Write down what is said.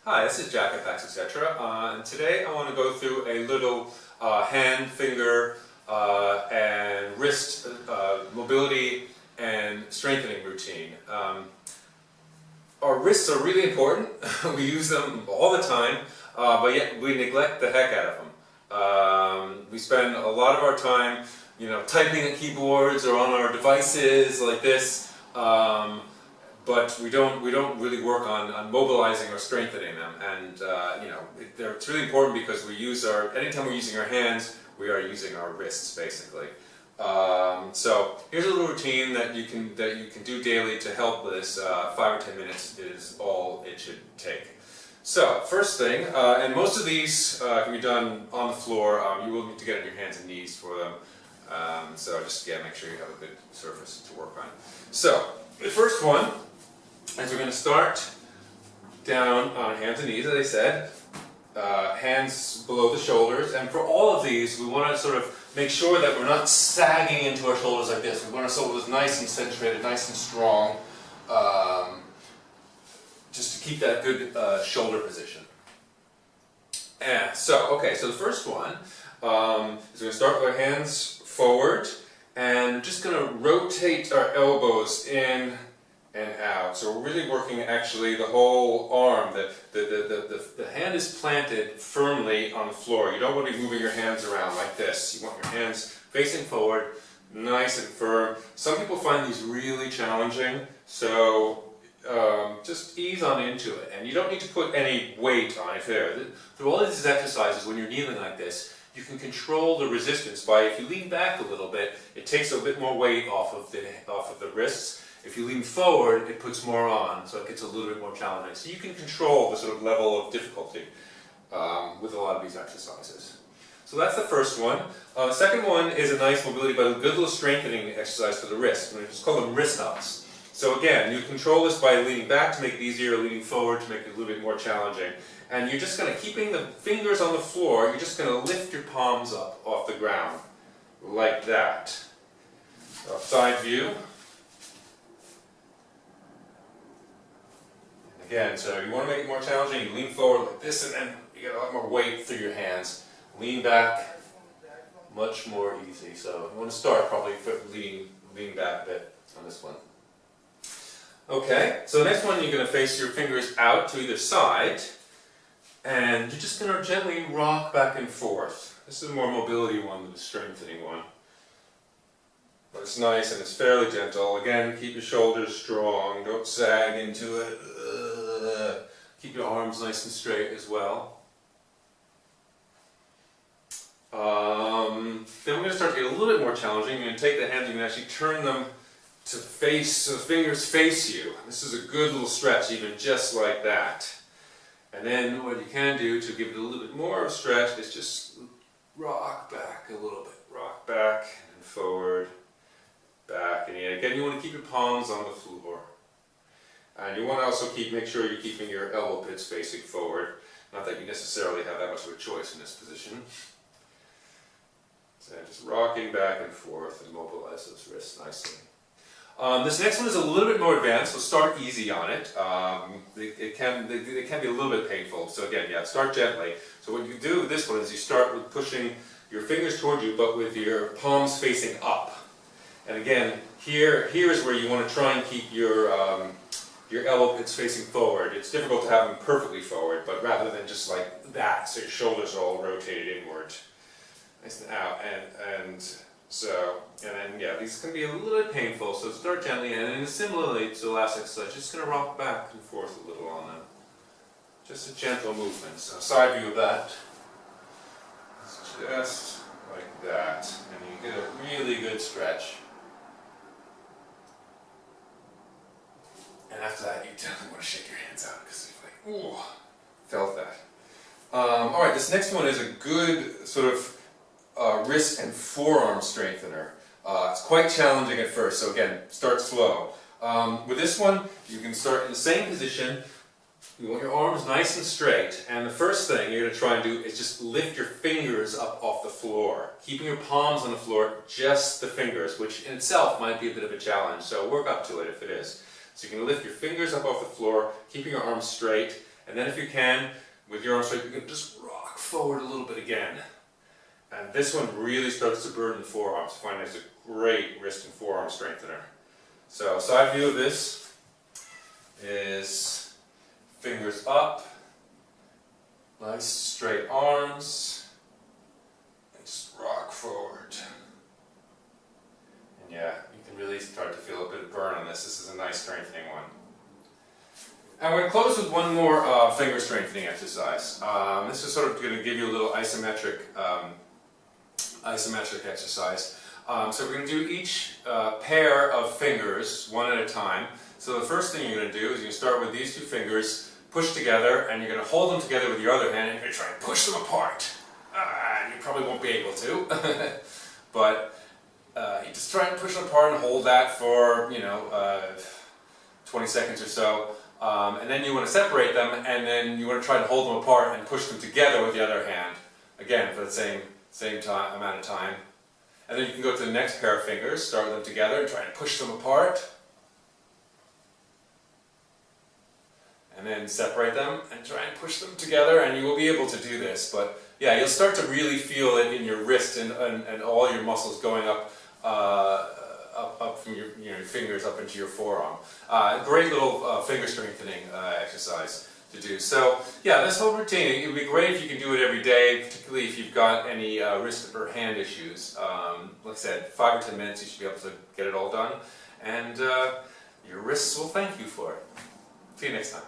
Hi, this is Jack at Packs, etc. And today I want to go through a little hand, finger, and wrist mobility and strengthening routine. Our wrists are really important. We use them all the time, but yet we neglect the heck out of them. We spend a lot of our time, typing at keyboards or on our devices like this. But we don't really work on mobilizing or strengthening them, and it's really important because anytime we're using our hands, we are using our wrists basically. So here's a little routine that you can do daily to help with this. 5 or 10 minutes is all it should take. So first thing, and most of these can be done on the floor. You will need to get on your hands and knees for them. So just make sure you have a good surface to work on. So the first one is we're going to start down on our hands and knees, as I said, hands below the shoulders, and for all of these we want to sort of make sure that we're not sagging into our shoulders like this. We want our shoulders nice and centrated, nice and strong, just to keep that good shoulder position. And so the first one is we're going to start with our hands forward, and just going to rotate our elbows in and out. So we're really working actually the whole arm. The hand is planted firmly on the floor. You don't want to be moving your hands around like this. You want your hands facing forward, nice and firm. Some people find these really challenging, so just ease on into it. And you don't need to put any weight on it there. Through all of these exercises, when you're kneeling like this, you can control the resistance by, if you lean back a little bit, it takes a bit more weight off of the wrists. If you lean forward, it puts more on, so it gets a little bit more challenging. So you can control the sort of level of difficulty with a lot of these exercises. So that's the first one. The second one is a nice mobility, but a good little strengthening exercise for the wrist. We just call them wrist ups. So again, you control this by leaning back to make it easier, leaning forward to make it a little bit more challenging. And you're just going to, keeping the fingers on the floor, you're just going to lift your palms up off the ground, like that. So side view. Again, so you want to make it more challenging, you lean forward like this, and then you get a lot more weight through your hands. Lean back, much more easy. So you want to start probably leaning back a bit on this one. Okay, so the next one you're going to face your fingers out to either side, and you're just going to gently rock back and forth. This is a more mobility one than the strengthening one. But it's nice and it's fairly gentle. Again, keep your shoulders strong, don't sag into it. Keep your arms nice and straight as well. Then we're going to start to get a little bit more challenging. You're going to take the hands, you can actually turn them to face, so the fingers face you. This is a good little stretch, even just like that. And then what you can do to give it a little bit more of a stretch is just rock back a little bit. Rock back and forward, back. And again, you want to keep your palms on the floor. And you want to also make sure you're keeping your elbow pits facing forward. Not that you necessarily have that much of a choice in this position. So just rocking back and forth and mobilize those wrists nicely. This next one is a little bit more advanced, so start easy on it. It can be a little bit painful, so again, start gently. So what you do with this one is you start with pushing your fingers toward you, but with your palms facing up. And again, here is where you want to try and keep your elbow pits facing forward. It's difficult to have them perfectly forward, but rather than just like that, so your shoulders are all rotated inward. Nice and out, and then these can be a little bit painful, so start gently, and then similarly to the last exercise, just going to rock back and forth a little on them. Just a gentle movement. So side view of that. It's just like that, and you get a really good stretch. And after that, you definitely want to shake your hands out because you're like, ooh, felt that. Alright, this next one is a good sort of wrist and forearm strengthener. It's quite challenging at first, so again, start slow. With this one, you can start in the same position. You want your arms nice and straight, and the first thing you're going to try and do is just lift your fingers up off the floor. Keeping your palms on the floor, just the fingers, which in itself might be a bit of a challenge, so work up to it if it is. So you can lift your fingers up off the floor, keeping your arms straight, And then if you can, with your arm straight, you can just rock forward a little bit again. And this one really starts to burn the forearms. I find it's a great wrist and forearm strengthener. So side view of this is fingers up, nice straight arms, and just rock forward. And yeah, you can really start to feel a bit of burn on this. This is a nice strengthening one. And we're going to close with one more finger strengthening exercise. This is sort of going to give you a little isometric exercise. So we're going to do each pair of fingers one at a time. So the first thing you're going to do is you're going to start with these two fingers, push together, and you're going to hold them together with your other hand, and you're going to try and push them apart. And you probably won't be able to, but you just try and push them apart and hold that for, 20 seconds or so. And then you want to separate them, and then you want to try and hold them apart and push them together with the other hand, again for the same amount of time. And then you can go to the next pair of fingers, start them together and try and push them apart. And then separate them and try and push them together, and you will be able to do this. But yeah, you'll start to really feel it in your wrist and all your muscles going up from your fingers up into your forearm. Great little finger strengthening exercise to do. So yeah, this whole routine, it would be great if you can do it every day, particularly if you've got any wrist or hand issues. Like I said, 5 or 10 minutes you should be able to get it all done, and your wrists will thank you for it. See you next time.